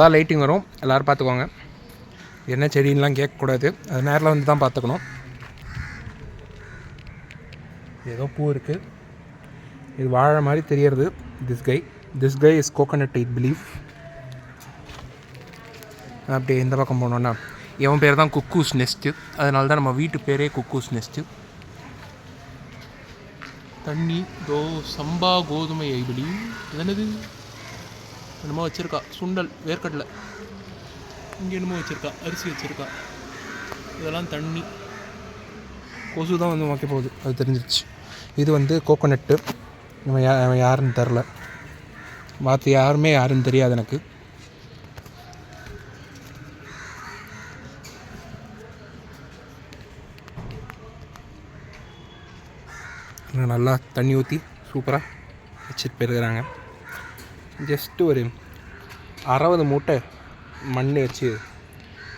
அப்போ லைட்டிங் வரும். எல்லோரும் பார்த்துக்கோங்க. என்ன செடின்லாம் கேட்கக்கூடாது, அது நேரில் வந்து தான் பார்த்துக்கணும். ஏதோ பூ இருக்குது, இது வாழை மாதிரி தெரியறது. This guy is coconut I believe. அப்படியே இந்த பக்கம் போனோன்னா இவன் பேர் தான் குக்கூஸ் நெஸ்ட்டு, அதனால தான் நம்ம வீட்டு பேரே குக்கூஸ் நெஸ்ட்டு. தண்ணி தோ சம்பா கோதுமை ஐ பிலீவ். என்னது என்னமோ வச்சுருக்கா, சுண்டல் வேர்க்கடலை, இங்கே என்னமோ வச்சுருக்கா, அரிசி வச்சுருக்கா. இதெல்லாம் தண்ணி. கொசு தான் வந்து வைக்க போகுது, அது தெரிஞ்சிருச்சு. இது வந்து கோகோனட்டு. இவன் யாருன்னு தெரில, பார்த்து யாருன்னு தெரியாது எனக்கு. நல்லா தண்ணி ஊற்றி சூப்பராக வச்சுட்டு போயிருக்கிறாங்க. ஜஸ்ட்டு ஒரு 60 மூட்டை மண் வச்சு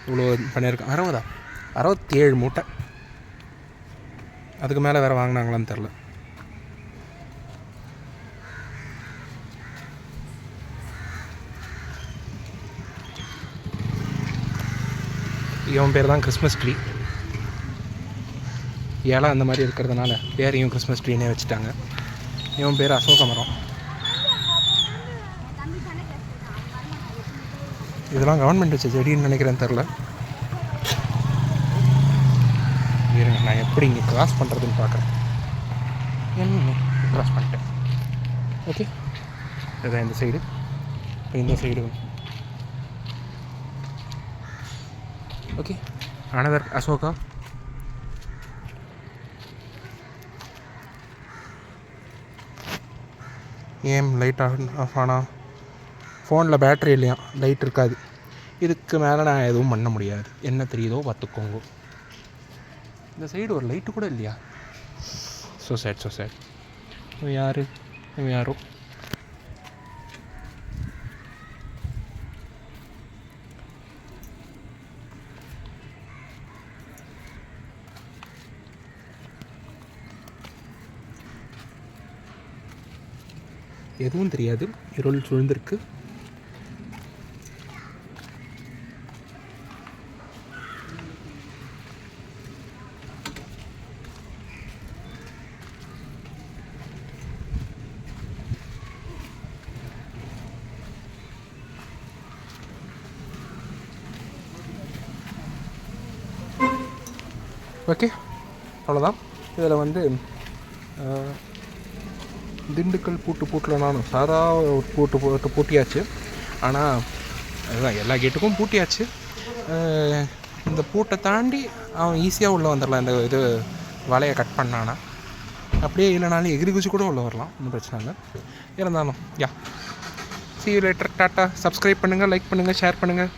இவ்வளோ பண்ணியிருக்கேன். 67 மூட்டை. அதுக்கு மேலே வேறு வாங்கினாங்களான்னு தெரில. இவன் பேர் தான் கிறிஸ்மஸ் ட்ரீ. இலை அந்த மாதிரி இருக்கிறதுனால பேரையும் கிறிஸ்மஸ் ட்ரீனே வச்சுட்டாங்க. இவன் பேர் அசோக மரம். இதெல்லாம் கவர்மெண்ட் வச்ச செடின்னு நினைக்கிறேன்னு தெரில. இருங்க, நான் எப்படி இங்கே கிராஸ் பண்ணுறதுன்னு பார்க்குறேன். என்ன கிராஸ் பண்ணிட்டேன். ஓகே, இதுதான் இந்த சைடு. இந்த சைடு ஓகே. அனதர் அசோகா. ஏன் லைட் ஆஃப் ஆனால் ஃபோனில் பேட்ரி இல்லையா, லைட் இருக்காது. இதுக்கு மேலே நான் எதுவும் பண்ண முடியாது. என்ன தெரியுதோ பார்த்துக்கோங்க. இந்த சைடு ஒரு லைட்டு கூட இல்லையா. So sad. இவன் யாரோ. எதுவும் தெரியாது, இருள் சூழ்ந்திருக்கு. ஓகே, அவ்வளோதான். இதில் வந்து திண்டுக்கல் பூட்டில் நானும் சாதா பூட்டியாச்சு. ஆனால் அதுதான் எல்லா கேட்டுக்கும் பூட்டியாச்சு. இந்த பூட்டை தாண்டி அவன் ஈஸியாக உள்ளே வந்துடலாம். இந்த இது வலையை கட் பண்ணானா, அப்படியே இல்லைனாலும் எகிரி குச்சி கூட உள்ளே வரலாம், ஒன்றும் பிரச்சனை இல்லை. இருந்தாலும் see you later. Tata. Subscribe பண்ணுங்கள், லைக் பண்ணுங்கள், ஷேர் பண்ணுங்கள்.